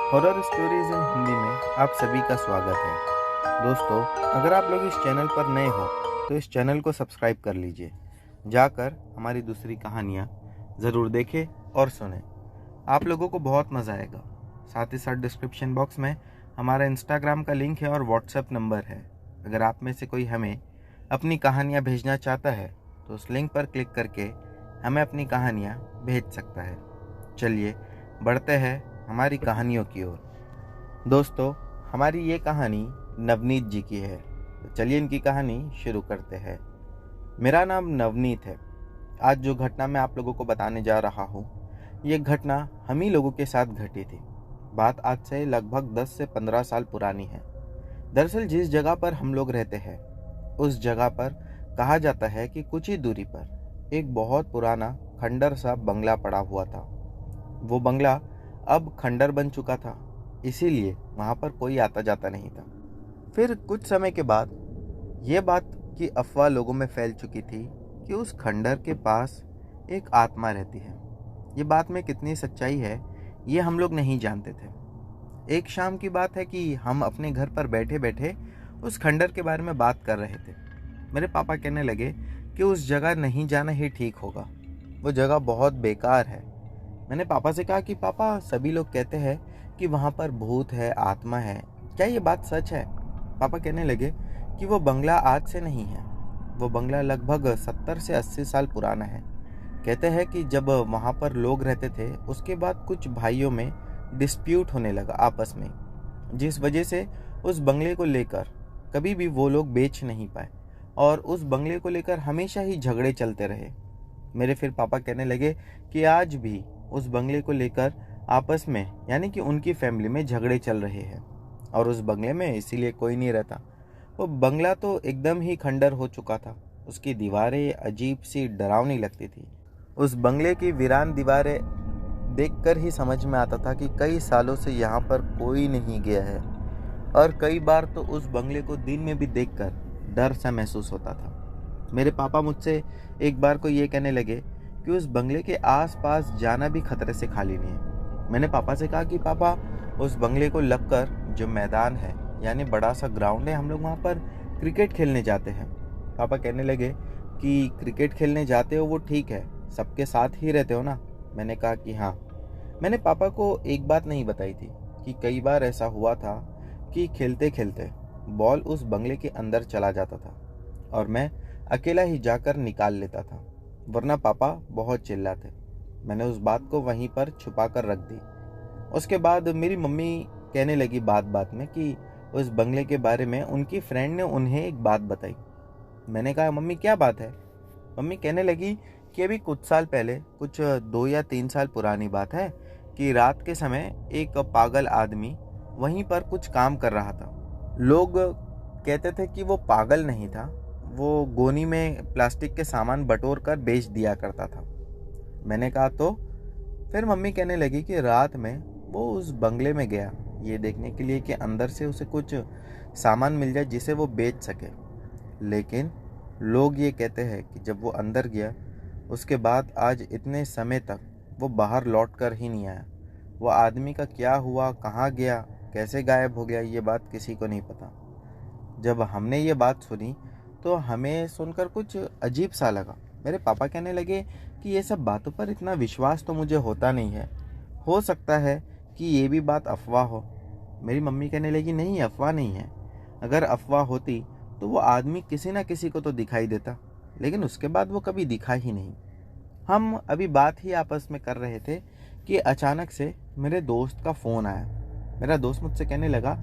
Horror stories in Hindi में आप सभी का स्वागत है। दोस्तों, अगर आप लोग इस चैनल पर नए हो तो इस चैनल को सब्सक्राइब कर लीजिए। जाकर हमारी दूसरी कहानियाँ ज़रूर देखें और सुनें। आप लोगों को बहुत मज़ा आएगा। साथ ही साथ डिस्क्रिप्शन बॉक्स में हमारा इंस्टाग्राम का लिंक है और व्हाट्सएप नंबर है। अगर आप में से कोई हमें अपनी कहानियाँ भेजना चाहता है तो उस लिंक पर क्लिक करके हमें अपनी कहानियाँ भेज सकता है। चलिए बढ़ते हैं हमारी कहानियों की ओर। दोस्तों, हमारी ये कहानी नवनीत जी की है। तो चलिए इनकी कहानी शुरू करते हैं। मेरा नाम नवनीत है। आज जो घटना मैं आप लोगों को बताने जा रहा हूँ, ये घटना हम ही लोगों के साथ घटी थी। बात आज से लगभग 10 से 15 साल पुरानी है। दरअसल जिस जगह पर हम लोग रहते हैं, उस जगह पर कहा जाता है कि कुछ ही दूरी पर एक बहुत पुराना खंडर सा बंगला पड़ा हुआ था। वो बंगला अब खंडर बन चुका था, इसीलिए वहां पर कोई आता जाता नहीं था। फिर कुछ समय के बाद ये बात की अफवाह लोगों में फैल चुकी थी कि उस खंडर के पास एक आत्मा रहती है। ये बात में कितनी सच्चाई है, ये हम लोग नहीं जानते थे। एक शाम की बात है कि हम अपने घर पर बैठे बैठे उस खंडर के बारे में बात कर रहे थे। मेरे पापा कहने लगे कि उस जगह नहीं जाना ही ठीक होगा, वो जगह बहुत बेकार है। मैंने पापा से कहा कि पापा, सभी लोग कहते हैं कि वहाँ पर भूत है, आत्मा है, क्या ये बात सच है? पापा कहने लगे कि वो बंगला आज से नहीं है। वो बंगला लगभग 70 से 80 साल पुराना है। कहते हैं कि जब वहाँ पर लोग रहते थे, उसके बाद कुछ भाइयों में डिस्प्यूट होने लगा आपस में, जिस वजह से उस बंगले को लेकर कभी भी वो लोग बेच नहीं पाए और उस बंगले को लेकर हमेशा ही झगड़े चलते रहे। मेरे फिर पापा कहने लगे कि आज भी उस बंगले को लेकर आपस में, यानी कि उनकी फैमिली में झगड़े चल रहे हैं और उस बंगले में इसीलिए कोई नहीं रहता। वो बंगला तो एकदम ही खंडर हो चुका था। उसकी दीवारें अजीब सी डरावनी लगती थी। उस बंगले की वीरान दीवारें देखकर ही समझ में आता था कि कई सालों से यहाँ पर कोई नहीं गया है और कई बार तो उस बंगले को दिन में भी देखकर डर सा महसूस होता था। मेरे पापा मुझसे एक बार को ये कहने लगे कि उस बंगले के आसपास जाना भी खतरे से खाली नहीं है। मैंने पापा से कहा कि पापा, उस बंगले को लगकर जो मैदान है, यानी बड़ा सा ग्राउंड है, हम लोग वहाँ पर क्रिकेट खेलने जाते हैं। पापा कहने लगे कि क्रिकेट खेलने जाते हो वो ठीक है, सबके साथ ही रहते हो ना? मैंने कहा कि हाँ। मैंने पापा को एक बात नहीं बताई थी कि कई बार ऐसा हुआ था कि खेलते खेलते बॉल उस बंगले के अंदर चला जाता था और मैं अकेला ही जाकर निकाल लेता था, वरना पापा बहुत चिल्लाते। मैंने उस बात को वहीं पर छुपा कर रख दी। उसके बाद मेरी मम्मी कहने लगी बात बात में कि उस बंगले के बारे में उनकी फ्रेंड ने उन्हें एक बात बताई। मैंने कहा, मम्मी क्या बात है? मम्मी कहने लगी कि अभी कुछ साल पहले, कुछ 2 या 3 साल पुरानी बात है, कि रात के समय एक पागल आदमी वहीं पर कुछ काम कर रहा था। लोग कहते थे कि वो पागल नहीं था, वो गोनी में प्लास्टिक के सामान बटोर कर बेच दिया करता था। मैंने कहा तो? फिर मम्मी कहने लगी कि रात में वो उस बंगले में गया ये देखने के लिए कि अंदर से उसे कुछ सामान मिल जाए जिसे वो बेच सके। लेकिन लोग ये कहते हैं कि जब वो अंदर गया, उसके बाद आज इतने समय तक वो बाहर लौट कर ही नहीं आया। वो आदमी का क्या हुआ, कहाँ गया, कैसे गायब हो गया, ये बात किसी को नहीं पता। जब हमने ये बात सुनी तो हमें सुनकर कुछ अजीब सा लगा। मेरे पापा कहने लगे कि ये सब बातों पर इतना विश्वास तो मुझे होता नहीं है, हो सकता है कि ये भी बात अफवाह हो। मेरी मम्मी कहने लगी, नहीं, अफवाह नहीं है। अगर अफवाह होती तो वो आदमी किसी ना किसी को तो दिखाई देता, लेकिन उसके बाद वो कभी दिखा ही नहीं। हम अभी बात ही आपस में कर रहे थे कि अचानक से मेरे दोस्त का फ़ोन आया। मेरा दोस्त मुझसे कहने लगा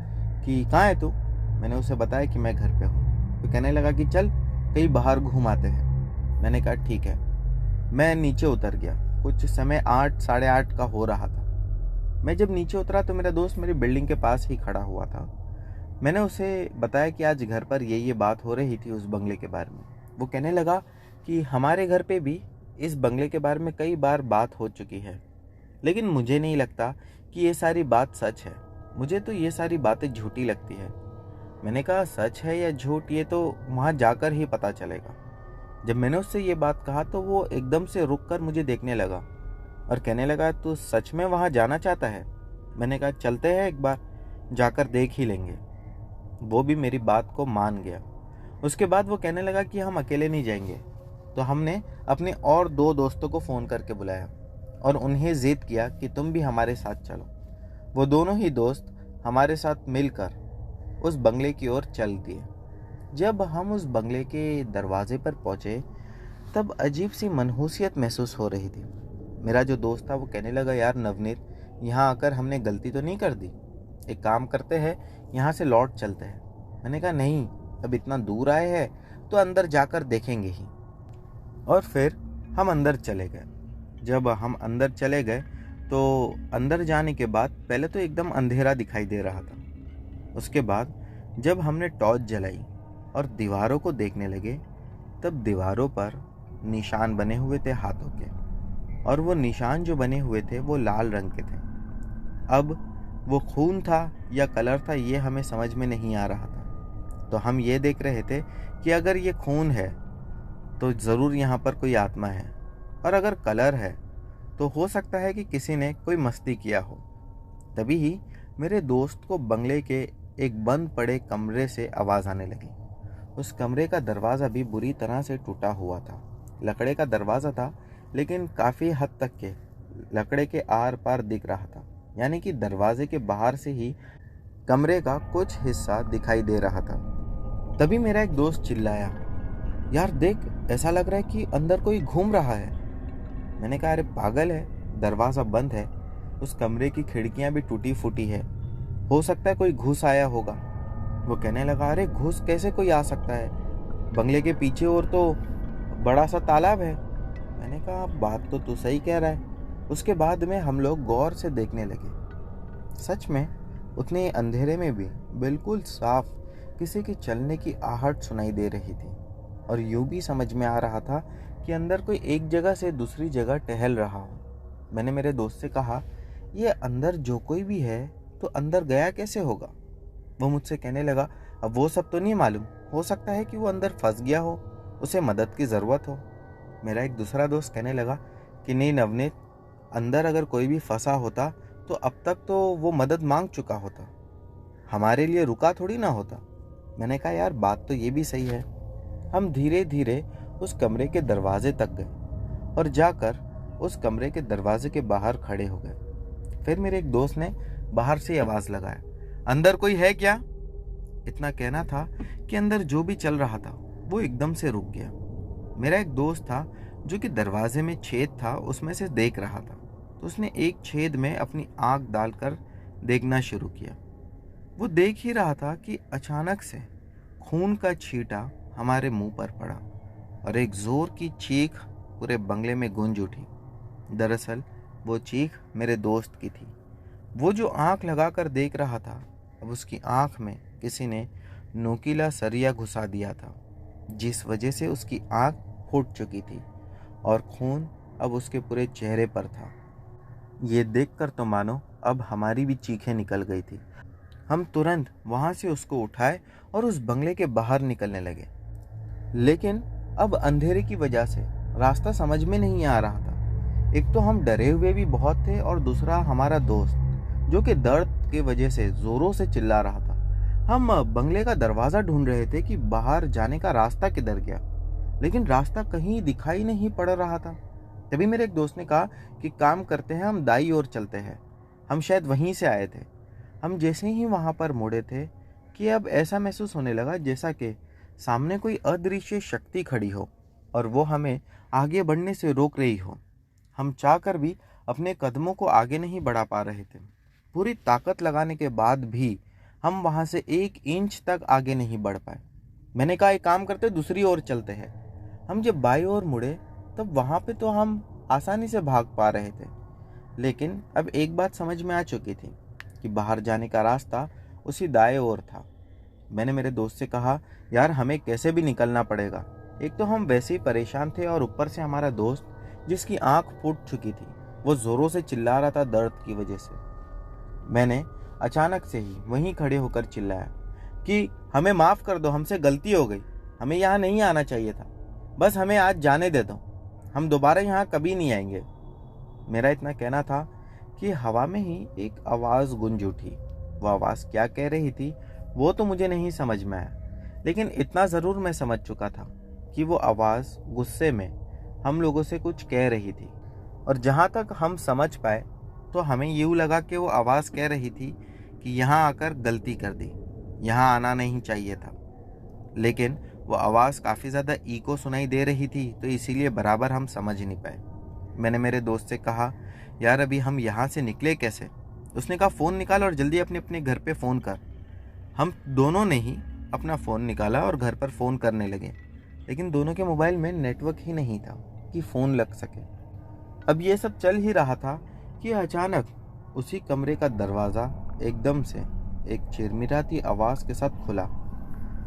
कि कहाँ है तू? मैंने उसे बताया कि मैं घर पे हूँ। तो कहने लगा कि चल कहीं बाहर घूम आते हैं। मैंने कहा ठीक है। मैं नीचे उतर गया। कुछ समय 8, साढ़े 8 का हो रहा था। मैं जब नीचे उतरा तो मेरा दोस्त मेरी बिल्डिंग के पास ही खड़ा हुआ था। मैंने उसे बताया कि आज घर पर ये बात हो रही थी उस बंगले के बारे में। वो कहने लगा कि हमारे घर पे भी इस बंगले के बारे में कई बार बात हो चुकी है, लेकिन मुझे नहीं लगता कि ये सारी बात सच है। मुझे तो ये सारी बातें झूठी लगती है। मैंने कहा, सच है या झूठ ये तो वहाँ जाकर ही पता चलेगा। जब मैंने उससे ये बात कहा तो वो एकदम से रुक कर मुझे देखने लगा और कहने लगा, तू सच में वहाँ जाना चाहता है? मैंने कहा चलते हैं, एक बार जाकर देख ही लेंगे। वो भी मेरी बात को मान गया। उसके बाद वो कहने लगा कि हम अकेले नहीं जाएंगे। तो हमने अपने और 2 दोस्तों को फ़ोन करके बुलाया और उन्हें ज़िद किया कि तुम भी हमारे साथ चलो। वो दोनों ही दोस्त हमारे साथ मिलकर उस बंगले की ओर चल दिए। जब हम उस बंगले के दरवाजे पर पहुंचे तब अजीब सी मनहूसियत महसूस हो रही थी। मेरा जो दोस्त था वो कहने लगा, यार नवनीत, यहाँ आकर हमने गलती तो नहीं कर दी? एक काम करते हैं, यहाँ से लौट चलते हैं। मैंने कहा नहीं, अब इतना दूर आए हैं तो अंदर जाकर देखेंगे ही। और फिर हम अंदर चले गए। जब हम अंदर चले गए तो अंदर जाने के बाद पहले तो एकदम अंधेरा दिखाई दे रहा था। उसके बाद जब हमने टॉर्च जलाई और दीवारों को देखने लगे तब दीवारों पर निशान बने हुए थे हाथों के, और वो निशान जो बने हुए थे वो लाल रंग के थे। अब वो खून था या कलर था ये हमें समझ में नहीं आ रहा था। तो हम ये देख रहे थे कि अगर ये खून है तो ज़रूर यहाँ पर कोई आत्मा है, और अगर कलर है तो हो सकता है कि किसी ने कोई मस्ती किया हो। तभी ही मेरे दोस्त को बंगले के एक बंद पड़े कमरे से आवाज़ आने लगी। उस कमरे का दरवाज़ा भी बुरी तरह से टूटा हुआ था। लकड़े का दरवाज़ा था, लेकिन काफ़ी हद तक के लकड़े के आर पार दिख रहा था, यानी कि दरवाजे के बाहर से ही कमरे का कुछ हिस्सा दिखाई दे रहा था। तभी मेरा एक दोस्त चिल्लाया, यार देख, ऐसा लग रहा है कि अंदर कोई घूम रहा है। मैंने कहा, अरे पागल है, दरवाज़ा बंद है, उस कमरे की खिड़कियां भी टूटी फूटी है, हो सकता है कोई घुस आया होगा। वो कहने लगा, अरे घुस कैसे कोई आ सकता है, बंगले के पीछे और तो बड़ा सा तालाब है। मैंने कहा, बात तो तू सही कह रहा है। उसके बाद में हम लोग गौर से देखने लगे। सच में उतने अंधेरे में भी बिल्कुल साफ किसी की चलने की आहट सुनाई दे रही थी, और यूं भी समझ में आ रहा था कि अंदर कोई एक जगह से दूसरी जगह टहल रहा हो। मैंने मेरे दोस्त से कहा, ये अंदर जो कोई भी है तो अंदर गया कैसे होगा? वो मुझसे कहने लगा, अब वो सब तो नहीं मालूम, हो सकता है कि वो अंदर फंस गया हो, उसे मदद की ज़रूरत हो। मेरा एक दूसरा दोस्त कहने लगा कि नहीं नवनीत, अंदर अगर कोई भी फंसा होता तो अब तक तो वो मदद मांग चुका होता, हमारे लिए रुका थोड़ी ना होता। मैंने कहा, यार बात तो ये भी सही है। हम धीरे धीरे उस कमरे के दरवाजे तक गए और जाकर उस कमरे के दरवाजे के बाहर खड़े हो गए। फिर मेरे एक दोस्त ने बाहर से आवाज़ लगाया, अंदर कोई है क्या? इतना कहना था कि अंदर जो भी चल रहा था वो एकदम से रुक गया। मेरा एक दोस्त था जो कि दरवाजे में छेद था उसमें से देख रहा था, तो उसने एक छेद में अपनी आंख डालकर देखना शुरू किया। वो देख ही रहा था कि अचानक से खून का छींटा हमारे मुंह पर पड़ा और एक जोर की चीख पूरे बंगले में गूंज उठी। दरअसल वो चीख मेरे दोस्त की थी। वो जो आंख लगाकर देख रहा था, अब उसकी आंख में किसी ने नोकीला सरिया घुसा दिया था, जिस वजह से उसकी आंख फूट चुकी थी और खून अब उसके पूरे चेहरे पर था। ये देखकर तो मानो अब हमारी भी चीखें निकल गई थी। हम तुरंत वहाँ से उसको उठाए और उस बंगले के बाहर निकलने लगे, लेकिन अब अंधेरे की वजह से रास्ता समझ में नहीं आ रहा था। एक तो हम डरे हुए भी बहुत थे और दूसरा हमारा दोस्त जो कि दर्द की वजह से जोरों से चिल्ला रहा था। हम बंगले का दरवाज़ा ढूंढ रहे थे कि बाहर जाने का रास्ता किधर गया, लेकिन रास्ता कहीं दिखाई नहीं पड़ रहा था। तभी मेरे एक दोस्त ने कहा कि काम करते हैं, हम दाई ओर चलते हैं, हम शायद वहीं से आए थे। हम जैसे ही वहाँ पर मुड़े थे कि अब ऐसा महसूस होने लगा जैसा कि सामने कोई अदृश्य शक्ति खड़ी हो और वो हमें आगे बढ़ने से रोक रही हो। हम चाहकर भी अपने कदमों को आगे नहीं बढ़ा पा रहे थे। पूरी ताकत लगाने के बाद भी हम वहाँ से 1 इंच तक आगे नहीं बढ़ पाए। मैंने कहा, एक काम करते, दूसरी ओर चलते हैं। हम जब बाई ओर मुड़े तब वहाँ पे तो हम आसानी से भाग पा रहे थे, लेकिन अब एक बात समझ में आ चुकी थी कि बाहर जाने का रास्ता उसी दाएं ओर था। मैंने मेरे दोस्त से कहा, यार हमें कैसे भी निकलना पड़ेगा। एक तो हम वैसे ही परेशान थे और ऊपर से हमारा दोस्त जिसकी आंख फूट चुकी थी वो ज़ोरों से चिल्ला रहा था दर्द की वजह से। मैंने अचानक से ही वहीं खड़े होकर चिल्लाया कि हमें माफ़ कर दो, हमसे गलती हो गई, हमें यहाँ नहीं आना चाहिए था, बस हमें आज जाने दे दो, हम दोबारा यहाँ कभी नहीं आएंगे। मेरा इतना कहना था कि हवा में ही एक आवाज़ गूंज उठी। वो आवाज़ क्या कह रही थी वो तो मुझे नहीं समझ में आया, लेकिन इतना ज़रूर मैं समझ चुका था कि वो आवाज़ गुस्से में हम लोगों से कुछ कह रही थी। और जहाँ तक हम समझ पाए तो हमें यूँ लगा कि वो आवाज़ कह रही थी कि यहाँ आकर गलती कर दी, यहाँ आना नहीं चाहिए था। लेकिन वो आवाज़ काफ़ी ज़्यादा इको सुनाई दे रही थी, तो इसीलिए बराबर हम समझ नहीं पाए। मैंने मेरे दोस्त से कहा, यार अभी हम यहाँ से निकले कैसे? उसने कहा, फ़ोन निकाल और जल्दी अपने अपने घर पे फ़ोन कर। हम दोनों ने ही अपना फ़ोन निकाला और घर पर फ़ोन करने लगे, लेकिन दोनों के मोबाइल में नेटवर्क ही नहीं था कि फ़ोन लग सके। अब ये सब चल ही रहा था कि अचानक उसी कमरे का दरवाज़ा एकदम से एक चिरमिराती आवाज़ के साथ खुला।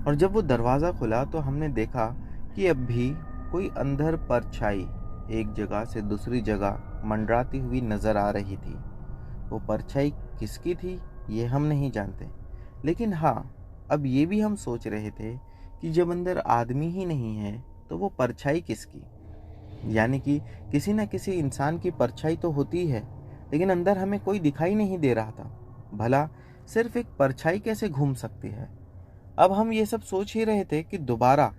और जब वो दरवाज़ा खुला तो हमने देखा कि अब भी कोई अंदर परछाई एक जगह से दूसरी जगह मंडराती हुई नज़र आ रही थी। वो परछाई किसकी थी ये हम नहीं जानते, लेकिन हाँ, अब ये भी हम सोच रहे थे कि जब अंदर आदमी ही नहीं है तो वो परछाई किसकी? यानी कि किसी न किसी इंसान की परछाई तो होती है, लेकिन अंदर हमें कोई दिखाई नहीं दे रहा था। भला सिर्फ एक परछाई कैसे घूम सकती है? अब हम ये सब सोच ही रहे थे कि दोबारा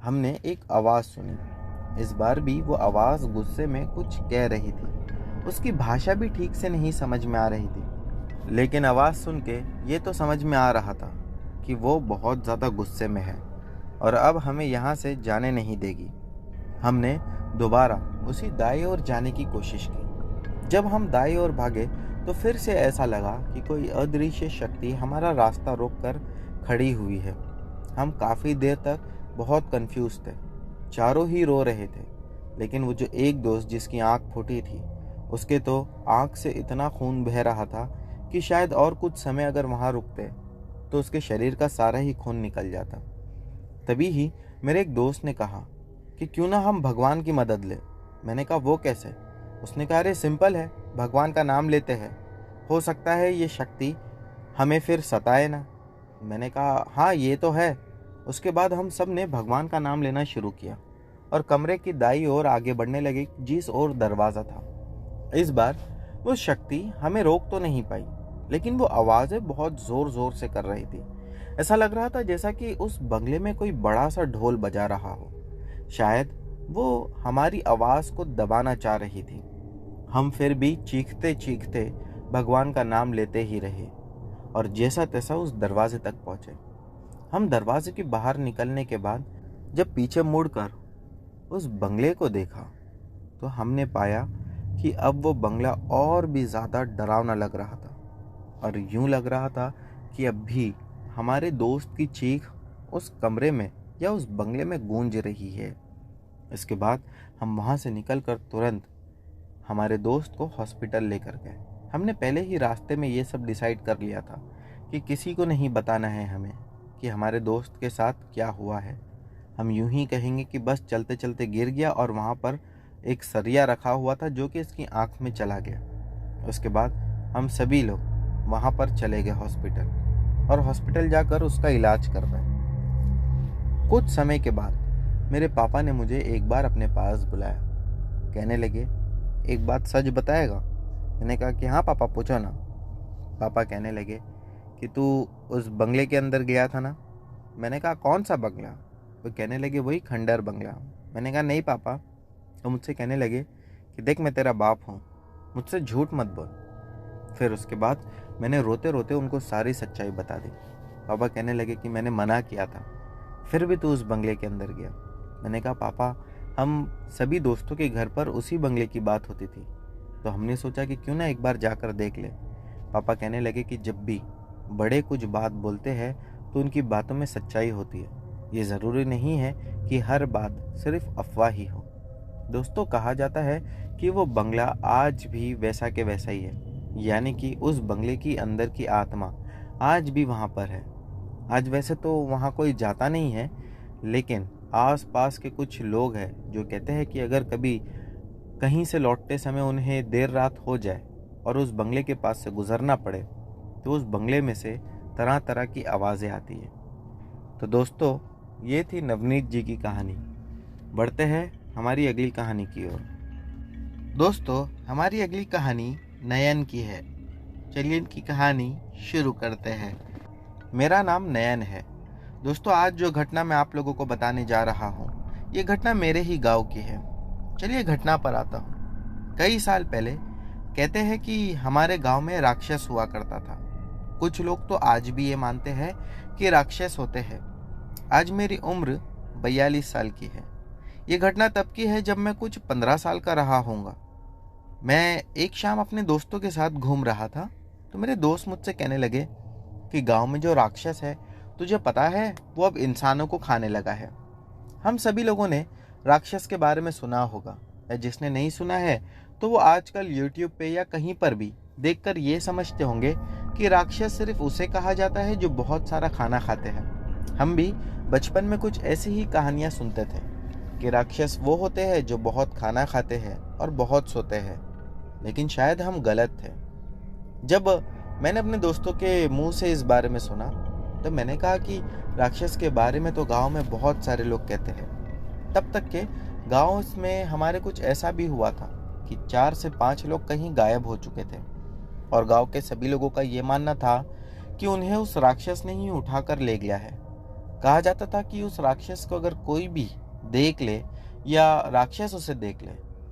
हमने एक आवाज़ सुनी। इस बार भी वो आवाज़ गुस्से में कुछ कह रही थी। उसकी भाषा भी ठीक से नहीं समझ में आ रही थी, लेकिन आवाज़ सुन के ये तो समझ में आ रहा था कि वो बहुत ज़्यादा गुस्से में है और अब हमें यहाँ से जाने नहीं देगी। हमने दोबारा उसी दाएं ओर जाने की कोशिश की। जब हम दाएं ओर भागे तो फिर से ऐसा लगा कि कोई अदृश्य शक्ति हमारा रास्ता रोककर खड़ी हुई है। हम काफ़ी देर तक बहुत कंफ्यूज थे, चारों ही रो रहे थे, लेकिन वो जो एक दोस्त जिसकी आंख फूटी थी, उसके तो आंख से इतना खून बह रहा था कि शायद और कुछ समय अगर वहाँ रुकते तो उसके शरीर का सारा ही खून निकल जाता। तभी ही मेरे एक दोस्त ने कहा कि क्यों ना हम भगवान की मदद लें। मैंने कहा, वो कैसे? उसने कहा, अरे सिंपल है, भगवान का नाम लेते हैं, हो सकता है ये शक्ति हमें फिर सताए ना। मैंने कहा, हाँ ये तो है। उसके बाद हम सब ने भगवान का नाम लेना शुरू किया और कमरे की दाईं ओर आगे बढ़ने लगे जिस ओर दरवाज़ा था। इस बार वो शक्ति हमें रोक तो नहीं पाई, लेकिन वो आवाज़ें बहुत ज़ोर ज़ोर से कर रही थी। ऐसा लग रहा था जैसा कि उस बंगले में कोई बड़ा सा ढोल बजा रहा हो। शायद वो हमारी आवाज़ को दबाना चाह रही थी। हम फिर भी चीखते चीखते भगवान का नाम लेते ही रहे और जैसा तैसा उस दरवाजे तक पहुँचे। हम दरवाजे के बाहर निकलने के बाद जब पीछे मुड़कर उस बंगले को देखा तो हमने पाया कि अब वो बंगला और भी ज़्यादा डरावना लग रहा था और यूं लग रहा था कि अब भी हमारे दोस्त की चीख उस कमरे में या उस बंगले में गूंज रही है। इसके बाद हम वहाँ से निकलकर तुरंत हमारे दोस्त को हॉस्पिटल लेकर गए। हमने पहले ही रास्ते में ये सब डिसाइड कर लिया था कि किसी को नहीं बताना है हमें कि हमारे दोस्त के साथ क्या हुआ है। हम यूं ही कहेंगे कि बस चलते चलते गिर गया और वहाँ पर एक सरिया रखा हुआ था जो कि इसकी आँख में चला गया। उसके बाद हम सभी लोग वहाँ पर चले गए हॉस्पिटल और हॉस्पिटल जाकर उसका इलाज करवाए। कुछ समय के बाद मेरे पापा ने मुझे एक बार अपने पास बुलाया। कहने लगे, एक बात सच बताएगा? मैंने कहा कि हाँ पापा, पूछो ना। पापा कहने लगे कि तू उस बंगले के अंदर गया था ना। मैंने कहा, कौन सा बंगला? वो कहने लगे, वही खंडहर बंगला। मैंने कहा, नहीं पापा। तो मुझसे कहने लगे कि देख, मैं तेरा बाप हूँ, मुझसे झूठ मत बोल। फिर उसके बाद मैंने रोते रोते उनको सारी सच्चाई बता दी। पापा कहने लगे कि मैंने मना किया था, फिर भी तू उस बंगले के अंदर गया। मैंने कहा, पापा हम सभी दोस्तों के घर पर उसी बंगले की बात होती थी, तो हमने सोचा कि क्यों ना एक बार जाकर देख ले। पापा कहने लगे कि जब भी बड़े कुछ बात बोलते हैं तो उनकी बातों में सच्चाई होती है। ये ज़रूरी नहीं है कि हर बात सिर्फ अफवाह ही हो। दोस्तों, कहा जाता है कि वो बंगला आज भी वैसा के वैसा ही है, यानी कि उस बंगले की अंदर की आत्मा आज भी वहाँ पर है। आज वैसे तो वहाँ कोई जाता नहीं है, लेकिन आस-पास के कुछ लोग हैं जो कहते हैं कि अगर कभी कहीं से लौटते समय उन्हें देर रात हो जाए और उस बंगले के पास से गुजरना पड़े तो उस बंगले में से तरह तरह की आवाज़ें आती हैं। तो दोस्तों, ये थी नवनीत जी की कहानी। बढ़ते हैं हमारी अगली कहानी की ओर। दोस्तों, हमारी अगली कहानी नयन की है। चलिए इनकी कहानी शुरू करते हैं। मेरा नाम नयन है। दोस्तों, आज जो घटना मैं आप लोगों को बताने जा रहा हूँ, ये घटना मेरे ही गांव की है। चलिए घटना पर आता हूँ। कई साल पहले कहते हैं कि हमारे गांव में राक्षस हुआ करता था। कुछ लोग तो आज भी ये मानते हैं कि राक्षस होते हैं। आज मेरी उम्र 42 साल की है। ये घटना तब की है जब मैं कुछ 15 साल का रहा होऊंगा। मैं एक शाम अपने दोस्तों के साथ घूम रहा था, तो मेरे दोस्त मुझसे कहने लगे कि गांव में जो राक्षस है, तुझे पता है, वो अब इंसानों को खाने लगा है। हम सभी लोगों ने राक्षस के बारे में सुना होगा, या जिसने नहीं सुना है तो वो आजकल यूट्यूब पे या कहीं पर भी देखकर ये समझते होंगे कि राक्षस सिर्फ उसे कहा जाता है जो बहुत सारा खाना खाते हैं। हम भी बचपन में कुछ ऐसी ही कहानियां सुनते थे कि राक्षस वो होते हैं जो बहुत खाना खाते हैं और बहुत सोते हैं, लेकिन शायद हम गलत थे। जब मैंने अपने दोस्तों के मुंह से इस बारे में सुना तो मैंने कहा कि राक्षस के बारे में तो गांव में बहुत सारे लोग कहते हैं। तब तक के गांव में हमारे कुछ ऐसा भी हुआ था कि 4 से 5 लोग कहीं गायब हो चुके थे, और गांव के सभी लोगों का ये मानना था कि उन्हें उस राक्षस ने ही उठाकर ले गया है। कहा जाता था कि उस राक्षस को अगर कोई भी देख ले या राक्षस उसे देख ले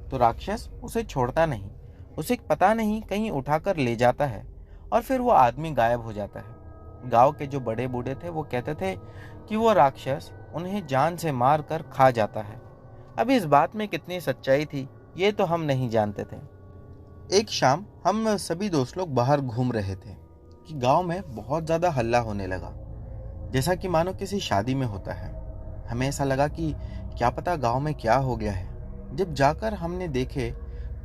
तो राक्षस उसे छोड़ता नहीं, उसे पता नहीं कहीं उठाकर ले जाता है और फिर वो आदमी गायब हो जाता है। गांव के जो बड़े बूढ़े थे वो कहते थे कि वो राक्षस उन्हें जान से मार कर खा जाता है। अब इस बात में कितनी सच्चाई थी ये तो हम नहीं जानते थे। एक शाम हम सभी दोस्त लोग बाहर घूम रहे थे कि गांव में बहुत ज़्यादा हल्ला होने लगा, जैसा कि मानो किसी शादी में होता है। हमें ऐसा लगा कि क्या पता गांव में क्या हो गया है। जब जाकर हमने देखे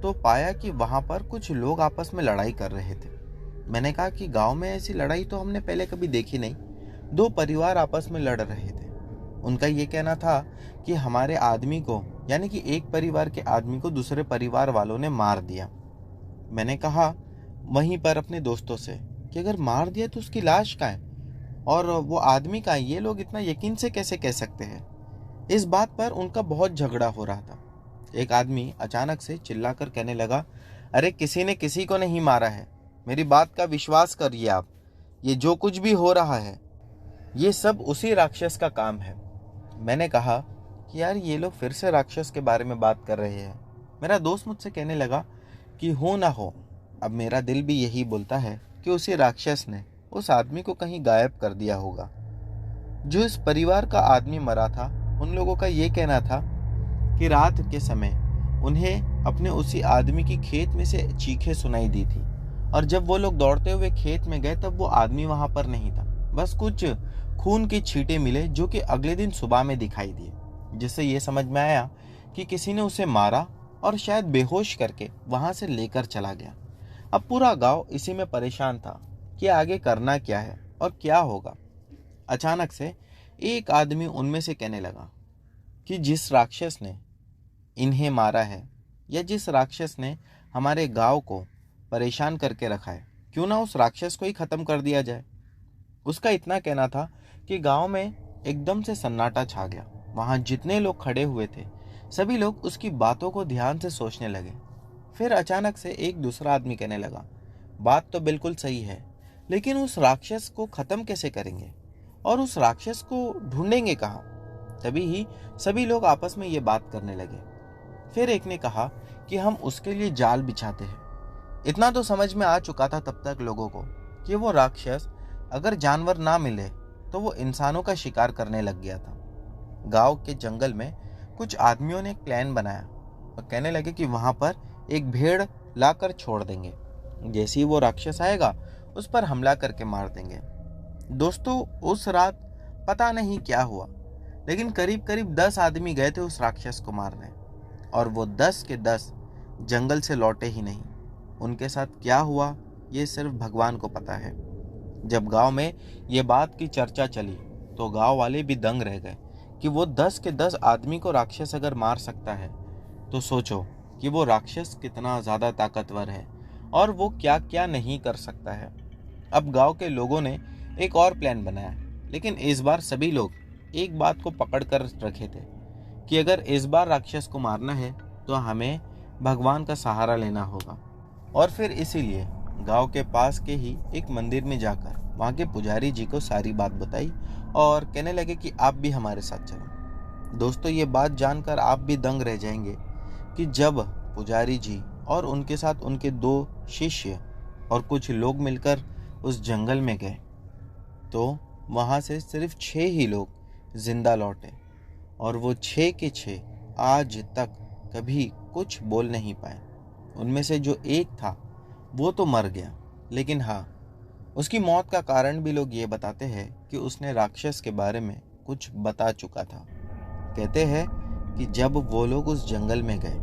तो पाया कि वहां पर कुछ लोग आपस में लड़ाई कर रहे थे। मैंने कहा कि गांव में ऐसी लड़ाई तो हमने पहले कभी देखी नहीं। 2 परिवार आपस में लड़ रहे थे। उनका ये कहना था कि हमारे आदमी को, यानी कि एक परिवार के आदमी को दूसरे परिवार वालों ने मार दिया। मैंने कहा वहीं पर अपने दोस्तों से कि अगर मार दिया तो उसकी लाश कहाँ है और वो आदमी कहाँ है? ये लोग इतना यकीन से कैसे कह सकते हैं? इस बात पर उनका बहुत झगड़ा हो रहा था। एक आदमी अचानक से चिल्लाकर कहने लगा, अरे किसी ने किसी को नहीं मारा है, मेरी बात का विश्वास करिए आप। ये जो कुछ भी हो रहा है ये सब उसी राक्षस का काम है। मैंने कहा कि यार ये लोग फिर से राक्षस के बारे में बात कर रहे हैं। मेरा दोस्त मुझसे कहने लगा कि हो ना हो, अब मेरा दिल भी यही बोलता है कि उसी राक्षस ने उस आदमी को कहीं गायब कर दिया होगा। जो इस परिवार का आदमी मरा था, उन लोगों का ये कहना था कि रात के समय उन्हें अपने उसी आदमी की खेत में से चीखें सुनाई दी थी, और जब वो लोग दौड़ते हुए खेत में गए तब वो आदमी वहां पर नहीं था। बस कुछ खून के छींटे मिले जो कि अगले दिन सुबह में दिखाई दिए, जिससे ये समझ में आया कि किसी ने उसे मारा और शायद बेहोश करके वहां से लेकर चला गया। अब पूरा गांव इसी में परेशान था कि आगे करना क्या है और क्या होगा। अचानक से एक आदमी उनमें से कहने लगा कि जिस राक्षस ने इन्हें मारा है या जिस राक्षस ने हमारे गांव को परेशान करके रखा है, क्यों ना उस राक्षस को ही खत्म कर दिया जाए। उसका इतना कहना था कि गांव में एकदम से सन्नाटा छा गया। वहां जितने लोग खड़े हुए थे सभी लोग उसकी बातों को ध्यान से सोचने लगे। फिर अचानक से एक दूसरा आदमी कहने लगा, बात तो बिल्कुल सही है, लेकिन उस राक्षस को खत्म कैसे करेंगे और उस राक्षस को ढूंढेंगे कहाँ? तभी ही सभी लोग आपस में ये बात करने लगे। फिर एक ने कहा कि हम उसके लिए जाल बिछाते हैं। इतना तो समझ में आ चुका था तब तक लोगों को कि वो राक्षस अगर जानवर ना मिले तो वो इंसानों का शिकार करने लग गया था। गांव के जंगल में कुछ आदमियों ने एक प्लान बनाया और कहने लगे कि वहां पर एक भेड़ लाकर छोड़ देंगे, जैसे ही वो राक्षस आएगा उस पर हमला करके मार देंगे। दोस्तों, उस रात पता नहीं क्या हुआ, लेकिन करीब करीब 10 आदमी गए थे उस राक्षस को मारने, और वो 10 के 10 जंगल से लौटे ही नहीं। उनके साथ क्या हुआ ये सिर्फ भगवान को पता है। जब गांव में ये बात की चर्चा चली तो गांव वाले भी दंग रह गए कि वो 10 के 10 आदमी को राक्षस अगर मार सकता है तो सोचो कि वो राक्षस कितना ज़्यादा ताकतवर है और वो क्या क्या नहीं कर सकता है। अब गांव के लोगों ने एक और प्लान बनाया, लेकिन इस बार सभी लोग एक बात को पकड़ कर रखे थे कि अगर इस बार राक्षस को मारना है तो हमें भगवान का सहारा लेना होगा। और फिर इसीलिए गांव के पास के ही एक मंदिर में जाकर वहाँ के पुजारी जी को सारी बात बताई और कहने लगे कि आप भी हमारे साथ चलो। दोस्तों, ये बात जानकर आप भी दंग रह जाएंगे कि जब पुजारी जी और उनके साथ उनके 2 शिष्य और कुछ लोग मिलकर उस जंगल में गए तो वहाँ से सिर्फ 6 ही लोग जिंदा लौटे और वो 6 के 6 आज तक कभी कुछ बोल नहीं पाए। उनमें से जो एक था वो तो मर गया, लेकिन हाँ, उसकी मौत का कारण भी लोग ये बताते हैं कि उसने राक्षस के बारे में कुछ बता चुका था। कहते हैं कि जब वो लोग उस जंगल में गए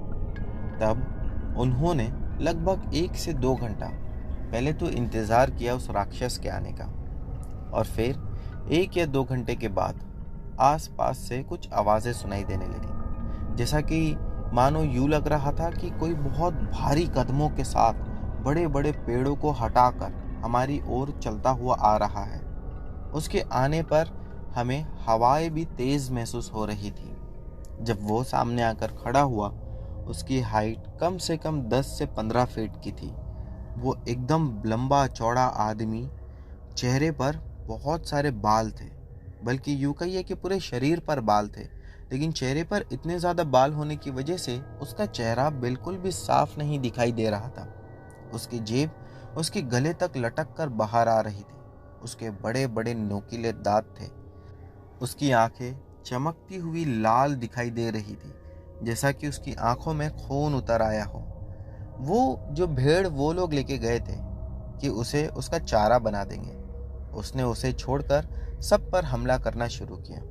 तब उन्होंने लगभग 1 से 2 घंटा पहले तो इंतज़ार किया उस राक्षस के आने का, और फिर 1 या 2 घंटे के बाद आसपास से कुछ आवाज़ें सुनाई देने लगी, जैसा कि मानो यूं लग रहा था कि कोई बहुत भारी कदमों के साथ बड़े बड़े पेड़ों को हटाकर हमारी ओर चलता हुआ आ रहा है। उसके आने पर हमें हवाएं भी तेज़ महसूस हो रही थी। जब वो सामने आकर खड़ा हुआ, उसकी हाइट कम से कम 10 से 15 फीट की थी। वो एकदम लंबा चौड़ा आदमी, चेहरे पर बहुत सारे बाल थे, बल्कि यूं कहिए कि पूरे शरीर पर बाल थे, लेकिन चेहरे पर इतने ज़्यादा बाल होने की वजह से उसका चेहरा बिल्कुल भी साफ नहीं दिखाई दे रहा था। उसकी जेब उसके गले तक लटक कर बाहर आ रही थी। उसके बड़े बड़े नोकीले दांत थे। उसकी आंखें चमकती हुई लाल दिखाई दे रही थी, जैसा कि उसकी आंखों में खून उतर आया हो। वो जो भेड़ वो लोग लेके गए थे कि उसे उसका चारा बना देंगे, उसने उसे छोड़कर सब पर हमला करना शुरू किया।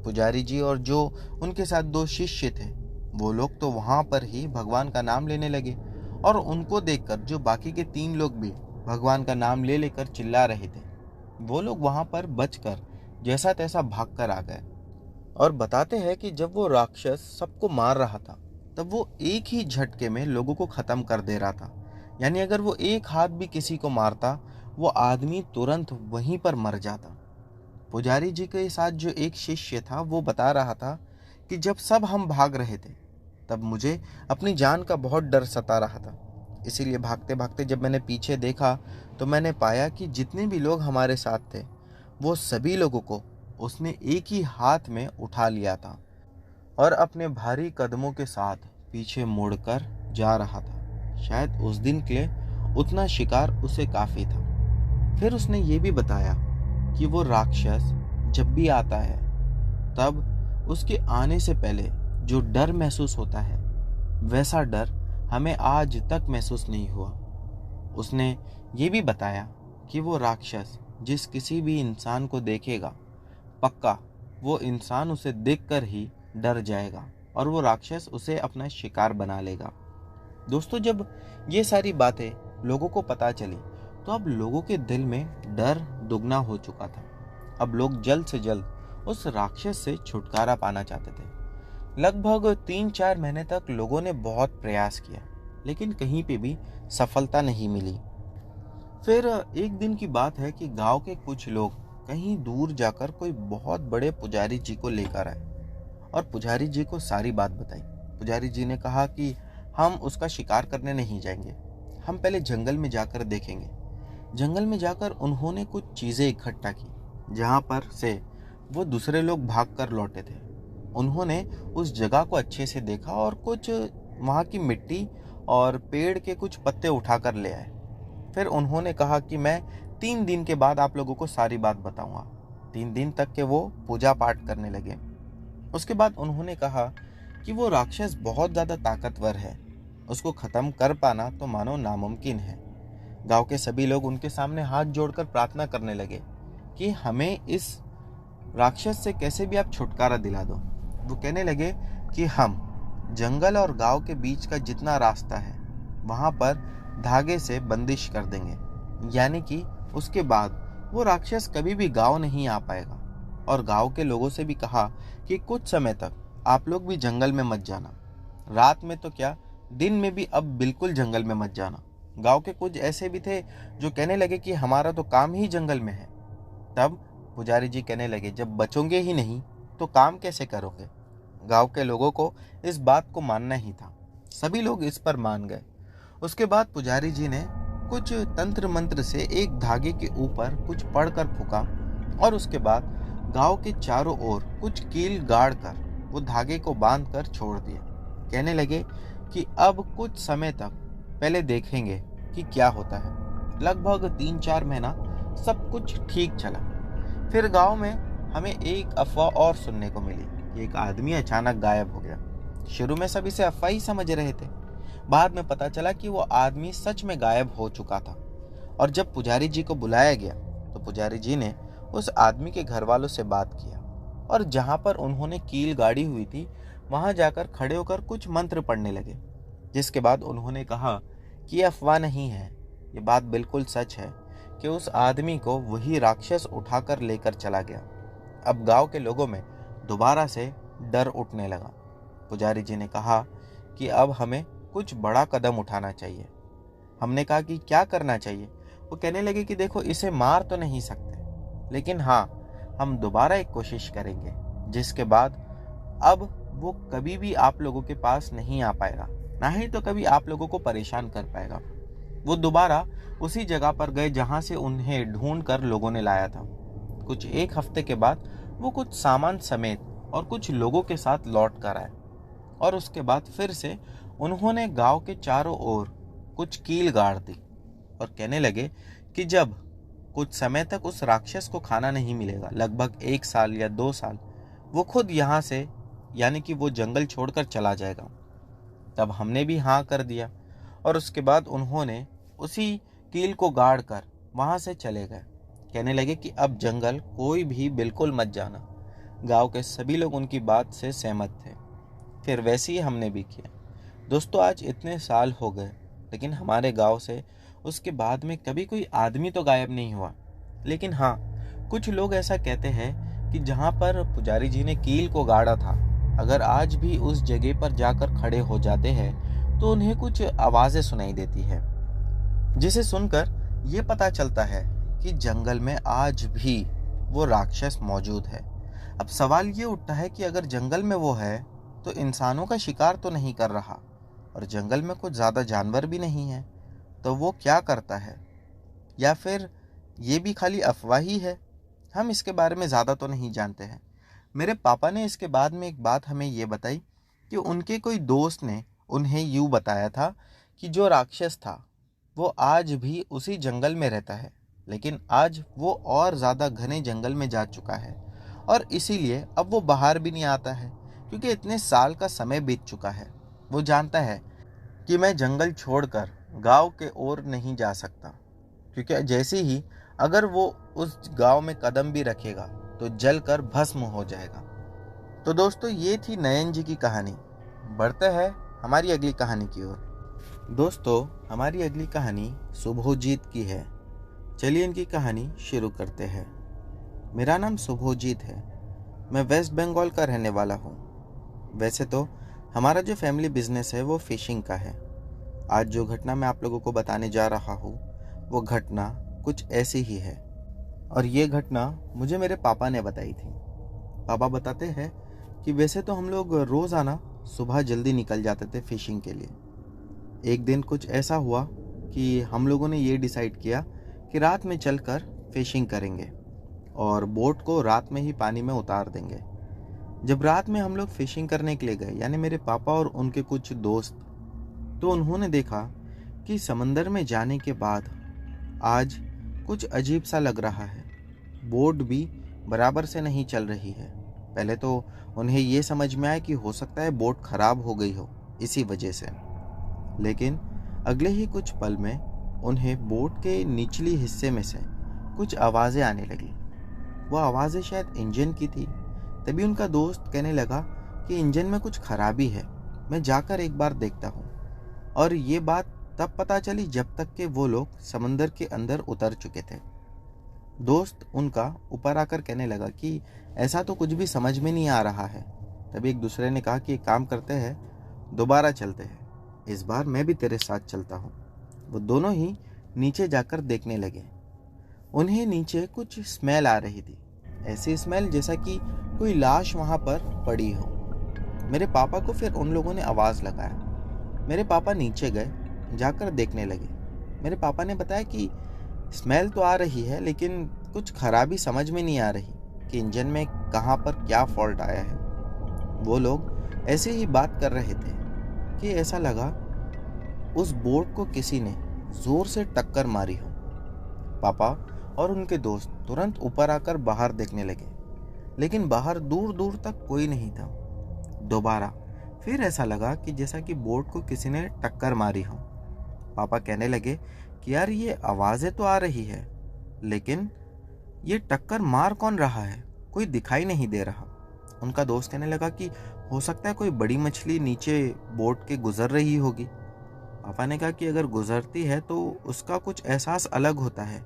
पुजारी जी और जो उनके साथ 2 शिष्य थे, वो लोग तो वहां पर ही भगवान का नाम लेने लगे, और उनको देखकर जो बाकी के 3 लोग भी भगवान का नाम ले लेकर चिल्ला रहे थे, वो लोग वहां पर बचकर जैसा तैसा भागकर आ गए। और बताते हैं कि जब वो राक्षस सबको मार रहा था, तब वो एक ही झटके में लोगों को खत्म कर दे रहा था। यानी अगर वो एक हाथ भी किसी को मारता, वो आदमी तुरंत वहीं पर मर जाता। पुजारी जी के साथ जो एक शिष्य था, वो बता रहा था कि जब सब हम भाग रहे थे, तब मुझे अपनी जान का बहुत डर सता रहा था। इसीलिए भागते भागते जब मैंने पीछे देखा तो मैंने पाया कि जितने भी लोग हमारे साथ थे, वो सभी लोगों को उसने एक ही हाथ में उठा लिया था और अपने भारी कदमों के साथ पीछे मुड़कर जा रहा था। शायद उस दिन के लिए उतना शिकार उसे काफी था। फिर उसने ये भी बताया कि वो राक्षस जब भी आता है, तब उसके आने से पहले जो डर महसूस होता है, वैसा डर हमें आज तक महसूस नहीं हुआ। उसने ये भी बताया कि वो राक्षस जिस किसी भी इंसान को देखेगा, पक्का वो इंसान उसे देखकर ही डर जाएगा और वो राक्षस उसे अपना शिकार बना लेगा। दोस्तों, जब ये सारी बातें लोगों को पता चली, तो अब लोगों के दिल में डर दुगना हो चुका था। अब लोग जल्द से जल्द उस राक्षस से छुटकारा पाना चाहते थे। लगभग 3-4 महीने तक लोगों ने बहुत प्रयास किया, लेकिन कहीं पे भी सफलता नहीं मिली। फिर एक दिन की बात है कि गांव के कुछ लोग कहीं दूर जाकर कोई बहुत बड़े पुजारी जी को लेकर आए और पुजारी जी को सारी बात बताई। पुजारी जी ने कहा कि हम उसका शिकार करने नहीं जाएंगे, हम पहले जंगल में जाकर देखेंगे। जंगल में जाकर उन्होंने कुछ चीज़ें इकट्ठा की, जहाँ पर से वो दूसरे लोग भाग कर लौटे थे। उन्होंने उस जगह को अच्छे से देखा और कुछ वहाँ की मिट्टी और पेड़ के कुछ पत्ते उठाकर ले आए। फिर उन्होंने कहा कि मैं 3 दिन के बाद आप लोगों को सारी बात बताऊंगा। 3 दिन तक के वो पूजा पाठ करने लगे। उसके बाद उन्होंने कहा कि वो राक्षस बहुत ज़्यादा ताकतवर है, उसको ख़त्म कर पाना तो मानो नामुमकिन है। गांव के सभी लोग उनके सामने हाथ जोड़कर प्रार्थना करने लगे कि हमें इस राक्षस से कैसे भी आप छुटकारा दिला दो। वो कहने लगे कि हम जंगल और गांव के बीच का जितना रास्ता है, वहाँ पर धागे से बंदिश कर देंगे, यानी कि उसके बाद वो राक्षस कभी भी गांव नहीं आ पाएगा। और गांव के लोगों से भी कहा कि कुछ समय तक आप लोग भी जंगल में मत जाना, रात में तो क्या, दिन में भी अब बिल्कुल जंगल में मत जाना। गांव के कुछ ऐसे भी थे जो कहने लगे कि हमारा तो काम ही जंगल में है। तब पुजारी जी कहने लगे, जब बचोगे ही नहीं तो काम कैसे करोगे। गांव के लोगों को इस बात को मानना ही था। सभी लोग इस पर मान गए। उसके बाद पुजारी जी ने कुछ तंत्र मंत्र से एक धागे के ऊपर कुछ पढ़कर फूका और उसके बाद गांव के चारों ओर कुछ कील गाड़ कर वो धागे को बांध कर छोड़ दिया। कहने लगे कि अब कुछ समय तक पहले देखेंगे कि क्या होता है। लगभग 3-4 महीना सब कुछ ठीक चला। फिर गांव में हमें एक अफवाह और सुनने को मिली कि एक आदमी अचानक गायब हो गया। शुरू में सब इसे अफवाह ही समझ रहे थे। बाद में पता चला कि वो आदमी सच में गायब हो चुका था। और जब पुजारी जी को बुलाया गया तो पुजारी जी ने उस आदमी के घर वालों से बात किया और जहां पर उन्होंने कील गाड़ी हुई थी वहां जाकर खड़े होकर कुछ मंत्र पढ़ने लगे। जिसके बाद उन्होंने कहा कि यह अफवाह नहीं है, ये बात बिल्कुल सच है कि उस आदमी को वही राक्षस उठाकर लेकर चला गया। अब गांव के लोगों में दोबारा से डर उठने लगा। पुजारी जी ने कहा कि अब हमें कुछ बड़ा कदम उठाना चाहिए। हमने कहा कि क्या करना चाहिए। वो कहने लगे कि देखो, इसे मार तो नहीं सकते, लेकिन हाँ, हम दोबारा एक कोशिश करेंगे जिसके बाद अब वो कभी भी आप लोगों के पास नहीं आ पाएगा, ना ही तो कभी आप लोगों को परेशान कर पाएगा। वो दोबारा उसी जगह पर गए जहां से उन्हें ढूंढ कर लोगों ने लाया था। कुछ 1 हफ्ते के बाद वो कुछ सामान समेत और कुछ लोगों के साथ लौट कर आए और उसके बाद फिर से उन्होंने गांव के चारों ओर कुछ कील गाड़ दी और कहने लगे कि जब कुछ समय तक उस राक्षस को खाना नहीं मिलेगा, लगभग 1 साल या 2 साल, वो खुद यहाँ से यानी कि वो जंगल छोड़कर चला जाएगा। तब हमने भी हाँ कर दिया और उसके बाद उन्होंने उसी कील को गाड़ कर वहाँ से चले गए। कहने लगे कि अब जंगल कोई भी बिल्कुल मत जाना। गांव के सभी लोग उनकी बात से सहमत थे। फिर वैसे ही हमने भी किया। दोस्तों, आज इतने साल हो गए लेकिन हमारे गांव से उसके बाद में कभी कोई आदमी तो गायब नहीं हुआ। लेकिन हाँ, कुछ लोग ऐसा कहते हैं कि जहाँ पर पुजारी जी ने कील को गाड़ा था, अगर आज भी उस जगह पर जाकर खड़े हो जाते हैं तो उन्हें कुछ आवाज़ें सुनाई देती है, जिसे सुनकर ये पता चलता है कि जंगल में आज भी वो राक्षस मौजूद है। अब सवाल ये उठता है कि अगर जंगल में वो है तो इंसानों का शिकार तो नहीं कर रहा और जंगल में कुछ ज़्यादा जानवर भी नहीं है, तो वो क्या करता है? या फिर ये भी खाली अफवाह ही है? हम इसके बारे में ज़्यादा तो नहीं जानते हैं। मेरे पापा ने इसके बाद में एक बात हमें ये बताई कि उनके कोई दोस्त ने उन्हें यूँ बताया था कि जो राक्षस था वो आज भी उसी जंगल में रहता है, लेकिन आज वो और ज़्यादा घने जंगल में जा चुका है और इसीलिए अब वो बाहर भी नहीं आता है, क्योंकि इतने साल का समय बीत चुका है। वो जानता है कि मैं जंगल छोड़कर गांव के ओर नहीं जा सकता, क्योंकि जैसे ही अगर वो उस गांव में कदम भी रखेगा तो जलकर भस्म हो जाएगा। तो दोस्तों, ये थी नयन जी की कहानी। बढ़ते हैं हमारी अगली कहानी की ओर। दोस्तों, हमारी अगली कहानी शुभोजीत की है। चलिए इनकी कहानी शुरू करते हैं। मेरा नाम शुभोजीत है। मैं वेस्ट बंगाल का रहने वाला हूँ। वैसे तो हमारा जो फैमिली बिजनेस है वो फिशिंग का है। आज जो घटना मैं आप लोगों को बताने जा रहा हूँ वो घटना कुछ ऐसी ही है और ये घटना मुझे मेरे पापा ने बताई थी। पापा बताते हैं कि वैसे तो हम लोग रोज़ाना सुबह जल्दी निकल जाते थे फिशिंग के लिए। एक दिन कुछ ऐसा हुआ कि हम लोगों ने ये डिसाइड किया कि रात में चलकर फिशिंग करेंगे और बोट को रात में ही पानी में उतार देंगे। जब रात में हम लोग फिशिंग करने के लिए गए, यानी मेरे पापा और उनके कुछ दोस्त, तो उन्होंने देखा कि समंदर में जाने के बाद आज कुछ अजीब सा लग रहा है। बोट भी बराबर से नहीं चल रही है। पहले तो उन्हें ये समझ में आया कि हो सकता है बोट खराब हो गई हो इसी वजह से, लेकिन अगले ही कुछ पल में उन्हें बोट के निचली हिस्से में से कुछ आवाज़ें आने लगी। वो आवाज़ें शायद इंजन की थी। तभी उनका दोस्त कहने लगा कि इंजन में कुछ खराबी है, मैं जाकर एक बार देखता हूँ। और ये बात तब पता चली जब तक कि वो लोग समंदर के अंदर उतर चुके थे। दोस्त उनका ऊपर आकर कहने लगा कि ऐसा तो कुछ भी समझ में नहीं आ रहा है। तभी एक दूसरे ने कहा कि एक काम करते हैं, दोबारा चलते हैं, इस बार मैं भी तेरे साथ चलता हूँ। वो दोनों ही नीचे जाकर देखने लगे। उन्हें नीचे कुछ स्मेल आ रही थी, ऐसी स्मेल जैसा कि कोई लाश वहाँ पर पड़ी हो। मेरे पापा को फिर उन लोगों ने आवाज़ लगाया। मेरे पापा नीचे गए जाकर देखने लगे। मेरे पापा ने बताया कि स्मेल तो आ रही है, लेकिन कुछ खराबी समझ में नहीं आ रही कि इंजन में कहाँ पर क्या फॉल्ट आया है। वो लोग ऐसे ही बात कर रहे थे कि ऐसा लगा उस बोट को किसी ने जोर से टक्कर मारी हो। पापा और उनके दोस्त तुरंत ऊपर आकर बाहर देखने लगे, लेकिन बाहर दूर दूर तक कोई नहीं था। दोबारा फिर ऐसा लगा कि जैसा कि बोट को किसी ने टक्कर मारी हो। पापा कहने लगे कि यार ये आवाज़ें तो आ रही है, लेकिन ये टक्कर मार कौन रहा है, कोई दिखाई नहीं दे रहा। उनका दोस्त कहने लगा कि हो सकता है कोई बड़ी मछली नीचे बोट के गुजर रही होगी। पापा ने कहा कि अगर गुजरती है तो उसका कुछ एहसास अलग होता है,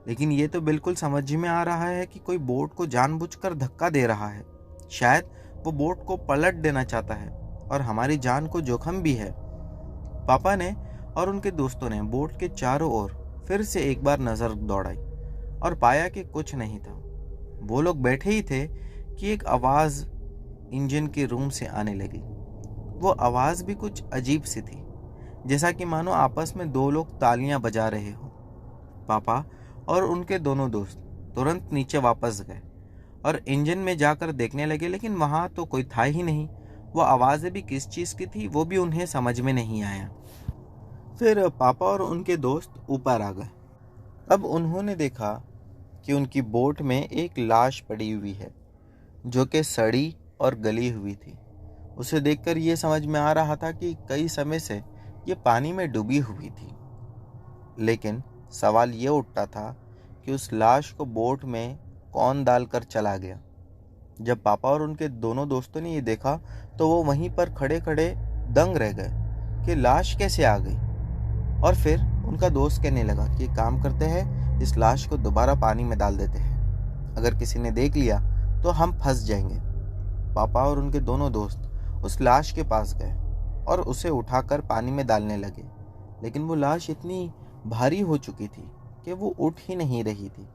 लेकिन ये तो बिल्कुल समझ में आ रहा है कि कोई बोट को जानबूझकर धक्का दे रहा है। शायद वो बोट को पलट देना चाहता है और हमारी जान को जोखिम भी है। पापा ने और उनके दोस्तों ने बोट के चारों ओर फिर से एक बार नजर दौड़ाई और पाया कि कुछ नहीं था। वो लोग बैठे ही थे कि एक आवाज इंजन के रूम से आने लगी। वो आवाज भी कुछ अजीब सी थी, जैसा कि मानो आपस में दो लोग तालियां बजा रहे हो। पापा और उनके दोनों दोस्त तुरंत नीचे वापस गए और इंजन में जाकर देखने लगे, लेकिन वहां तो कोई था ही नहीं। वो आवाजें भी किस चीज की थी वो भी उन्हें समझ में नहीं आया। फिर पापा और उनके दोस्त ऊपर आ गए। अब उन्होंने देखा कि उनकी बोट में एक लाश पड़ी हुई है, जो कि सड़ी और गली हुई थी। उसे देखकर ये समझ में आ रहा था कि कई समय से ये पानी में डूबी हुई थी। लेकिन सवाल ये उठता था कि उस लाश को बोट में कौन डालकर चला गया। जब पापा और उनके दोनों दोस्तों ने ये देखा तो वो वहीं पर खड़े खड़े दंग रह गए कि लाश कैसे आ गई। और फिर उनका दोस्त कहने लगा कि काम करते हैं, इस लाश को दोबारा पानी में डाल देते हैं, अगर किसी ने देख लिया तो हम फंस जाएंगे। पापा और उनके दोनों दोस्त उस लाश के पास गए और उसे उठाकर पानी में डालने लगे, लेकिन वो लाश इतनी भारी हो चुकी थी कि वो उठ ही नहीं रही थी,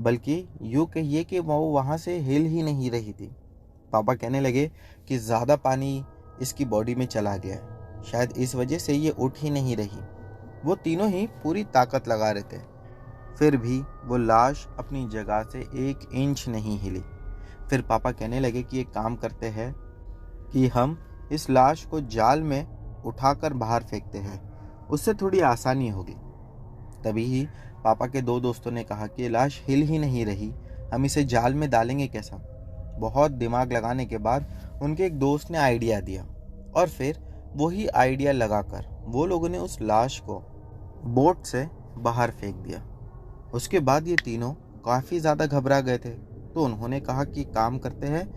बल्कि यूं कहिए कि वो वहां से हिल ही नहीं रही थी। पापा कहने लगे कि ज़्यादा पानी इसकी बॉडी में चला गया है, शायद इस वजह से ये उठ ही नहीं रही। वो तीनों ही पूरी ताकत लगा रहे थे, फिर भी वो लाश अपनी जगह से 1 इंच नहीं हिली। फिर पापा कहने लगे कि एक काम करते हैं कि हम इस लाश को जाल में उठाकर बाहर फेंकते हैं, उससे थोड़ी आसानी होगी। तभी ही पापा के 2 दोस्तों ने कहा कि लाश हिल ही नहीं रही, हम इसे जाल में डालेंगे कैसा। बहुत दिमाग लगाने के बाद उनके एक दोस्त ने आइडिया दिया और फिर वही आइडिया लगाकर वो लोगों ने उस लाश को बोट से बाहर फेंक दिया। उसके बाद ये तीनों काफ़ी ज़्यादा घबरा गए थे, तो उन्होंने कहा कि काम करते हैं,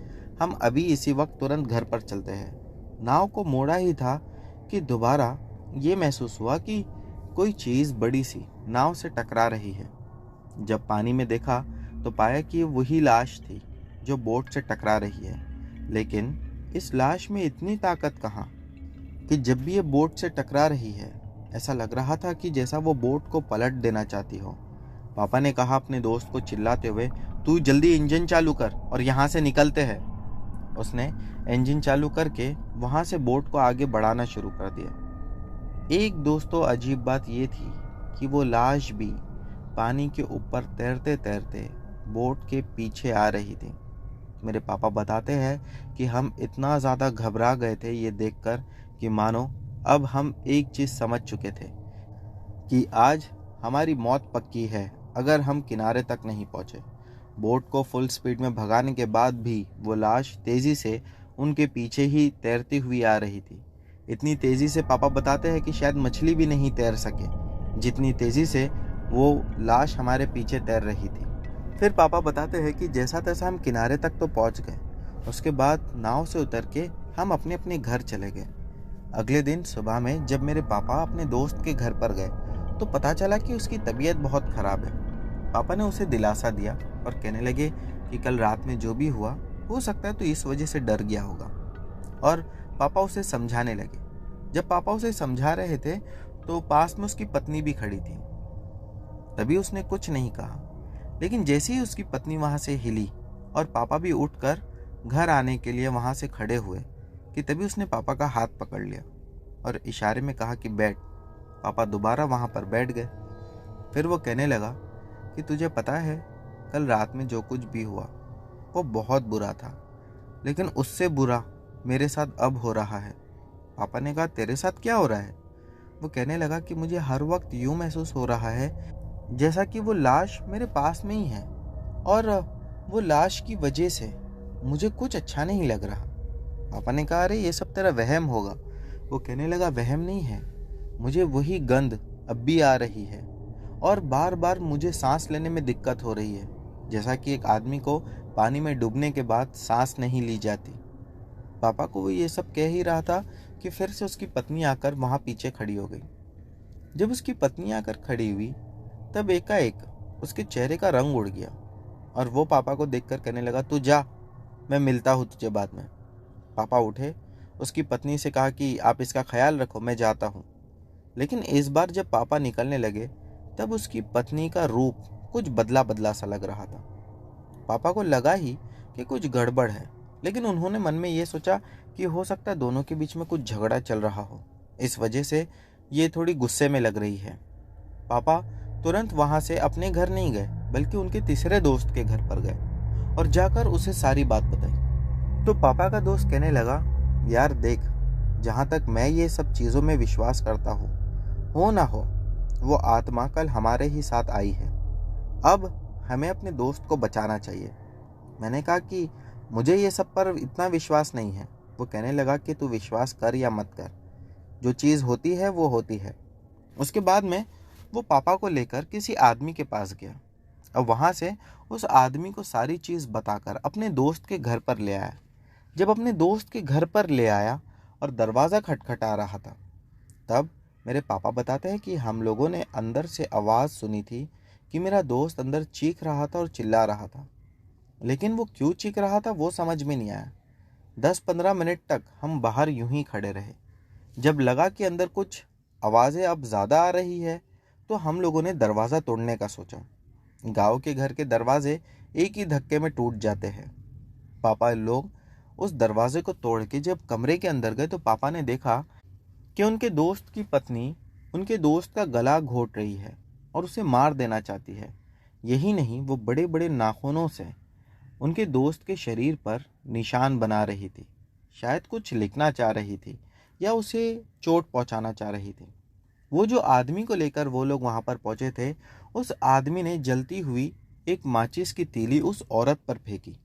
हम अभी इसी वक्त तुरंत घर पर चलते हैं। नाव को मोड़ा ही था कि दोबारा ये महसूस हुआ कि कोई चीज़ बड़ी सी नाव से टकरा रही है। जब पानी में देखा तो पाया कि वही लाश थी जो बोट से टकरा रही है, लेकिन इस लाश में इतनी ताकत कहाँ कि जब भी ये बोट से टकरा रही है ऐसा लग रहा था कि जैसा वो बोट को पलट देना चाहती हो। पापा ने कहा अपने दोस्त को चिल्लाते हुए, तू जल्दी इंजन चालू कर और यहाँ से निकलते हैं। उसने इंजन चालू करके वहाँ से बोट को आगे बढ़ाना शुरू कर दिया। एक दोस्तों अजीब बात ये थी कि वो लाश भी पानी के ऊपर तैरते तैरते बोट के पीछे आ रही थी। मेरे पापा बताते हैं कि हम इतना ज़्यादा घबरा गए थे ये देखकर कि मानो अब हम एक चीज़ समझ चुके थे कि आज हमारी मौत पक्की है अगर हम किनारे तक नहीं पहुँचे। बोट को फुल स्पीड में भगाने के बाद भी वो लाश तेज़ी से उनके पीछे ही तैरती हुई आ रही थी। इतनी तेज़ी से पापा बताते हैं कि शायद मछली भी नहीं तैर सके, जितनी तेज़ी से वो लाश हमारे पीछे तैर रही थी। फिर पापा बताते हैं कि जैसा तैसा हम किनारे तक तो पहुंच गए। उसके बाद नाव से उतर के हम अपने अपने घर चले गए। अगले दिन सुबह में जब मेरे पापा अपने दोस्त के घर पर गए तो पता चला कि उसकी तबीयत बहुत ख़राब है। पापा ने उसे दिलासा दिया और कहने लगे कि कल रात में जो भी हुआ हो सकता है तो इस वजह से डर गया होगा। और पापा उसे समझाने लगे। जब पापा उसे समझा रहे थे तो पास में उसकी पत्नी भी खड़ी थी। तभी उसने कुछ नहीं कहा, लेकिन जैसे ही उसकी पत्नी वहां से हिली और पापा भी उठकर घर आने के लिए वहां से खड़े हुए कि तभी उसने पापा का हाथ पकड़ लिया और इशारे में कहा कि बैठ। पापा दोबारा वहाँ पर बैठ गए। फिर वो कहने लगा कि तुझे पता है, कल रात में जो कुछ भी हुआ वो बहुत बुरा था, लेकिन उससे बुरा मेरे साथ अब हो रहा है। पापा ने कहा, तेरे साथ क्या हो रहा है? वो कहने लगा कि मुझे हर वक्त यूं महसूस हो रहा है जैसा कि वो लाश मेरे पास में ही है, और वो लाश की वजह से मुझे कुछ अच्छा नहीं लग रहा। पापा ने कहा, अरे ये सब तेरा वहम होगा। वो कहने लगा, वहम नहीं है, मुझे वही गंध अब भी आ रही है और बार बार मुझे सांस लेने में दिक्कत हो रही है, जैसा कि एक आदमी को पानी में डूबने के बाद सांस नहीं ली जाती। पापा को वो ये सब कह ही रहा था कि फिर से उसकी पत्नी आकर वहाँ पीछे खड़ी हो गई। जब उसकी पत्नी आकर खड़ी हुई तब एकाएक उसके चेहरे का रंग उड़ गया और वो पापा को देखकर कहने लगा, तू जा, मैं मिलता हूँ तुझे बाद में। पापा उठे, उसकी पत्नी से कहा कि आप इसका ख्याल रखो, मैं जाता हूँ। लेकिन इस बार जब पापा निकलने लगे तब उसकी पत्नी का रूप कुछ बदला बदला सा लग रहा था। पापा को लगा ही कि कुछ गड़बड़ है, लेकिन उन्होंने मन में ये सोचा कि हो सकता है दोनों के बीच में कुछ झगड़ा चल रहा हो, इस वजह से ये थोड़ी गुस्से में लग रही है। पापा तुरंत वहां से अपने घर नहीं गए, बल्कि उनके तीसरे दोस्त के घर पर गए और जाकर उसे सारी बात बताई। तो पापा का दोस्त कहने लगा, यार देख, जहाँ तक मैं ये सब चीज़ों में विश्वास करता हूँ, हो ना हो वो आत्मा कल हमारे ही साथ आई है। अब हमें अपने दोस्त को बचाना चाहिए। मैंने कहा कि मुझे ये सब पर इतना विश्वास नहीं है। वो कहने लगा कि तू विश्वास कर या मत कर, जो चीज़ होती है वो होती है। उसके बाद में वो पापा को लेकर किसी आदमी के पास गया और वहाँ से उस आदमी को सारी चीज़ बताकर अपने दोस्त के घर पर ले आया। जब अपने दोस्त के घर पर ले आया और दरवाज़ा खटखटा रहा था, तब मेरे पापा बताते हैं कि हम लोगों ने अंदर से आवाज़ सुनी थी कि मेरा दोस्त अंदर चीख रहा था और चिल्ला रहा था, लेकिन वो क्यों चीख रहा था वो समझ में नहीं आया। 10-15 मिनट तक हम बाहर यूं ही खड़े रहे। जब लगा कि अंदर कुछ आवाज़ें अब ज़्यादा आ रही है तो हम लोगों ने दरवाज़ा तोड़ने का सोचा। गांव के घर के दरवाजे एक ही धक्के में टूट जाते हैं। पापा लोग उस दरवाजे को तोड़ के जब कमरे के अंदर गए तो पापा ने देखा कि उनके दोस्त की पत्नी उनके दोस्त का गला घोंट रही है और उसे मार देना चाहती है। यही नहीं, वो बड़े बड़े नाखूनों से उनके दोस्त के शरीर पर निशान बना रही थी। शायद कुछ लिखना चाह रही थी या उसे चोट पहुंचाना चाह रही थी। वो जो आदमी को लेकर वो लोग वहां पर पहुंचे थे, उस आदमी ने जलती हुई एक माचिस की तीली उस औरत पर फेंकी,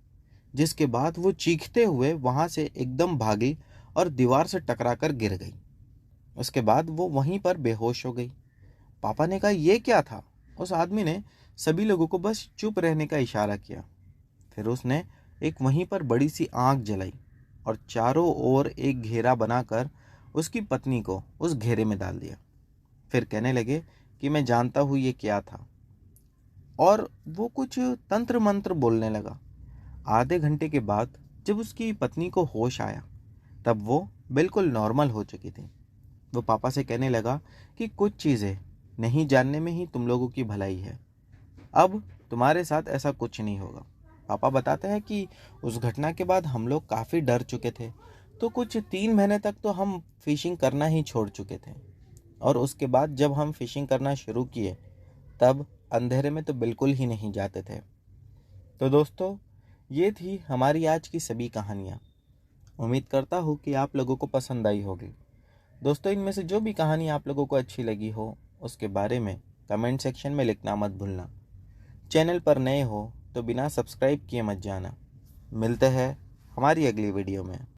जिसके बाद वो चीखते हुए वहां से एकदम भागी और दीवार से टकराकर गिर गई। उसके बाद वो वहीं पर बेहोश हो गई। पापा ने कहा, ये क्या था? उस आदमी ने सभी लोगों को बस चुप रहने का इशारा किया। फिर उसने एक वहीं पर बड़ी सी आंख जलाई और चारों ओर एक घेरा बनाकर उसकी पत्नी को उस घेरे में डाल दिया। फिर कहने लगे कि मैं जानता हूँ ये क्या था, और वो कुछ तंत्र मंत्र बोलने लगा। आधे घंटे के बाद जब उसकी पत्नी को होश आया तब वो बिल्कुल नॉर्मल हो चुकी थी। वो पापा से कहने लगा कि कुछ चीज़ें नहीं जानने में ही तुम लोगों की भलाई है, अब तुम्हारे साथ ऐसा कुछ नहीं होगा। पापा बताते हैं कि उस घटना के बाद हम लोग काफ़ी डर चुके थे, तो कुछ 3 महीने तक तो हम फिशिंग करना ही छोड़ चुके थे, और उसके बाद जब हम फिशिंग करना शुरू किए तब अंधेरे में तो बिल्कुल ही नहीं जाते थे। तो दोस्तों, ये थी हमारी आज की सभी कहानियाँ। उम्मीद करता हूँ कि आप लोगों को पसंद आई होगी। दोस्तों, इनमें से जो भी कहानी आप लोगों को अच्छी लगी हो उसके बारे में कमेंट सेक्शन में लिखना मत भूलना। चैनल पर नए हो तो बिना सब्सक्राइब किए मत जाना। मिलते हैं हमारी अगली वीडियो में।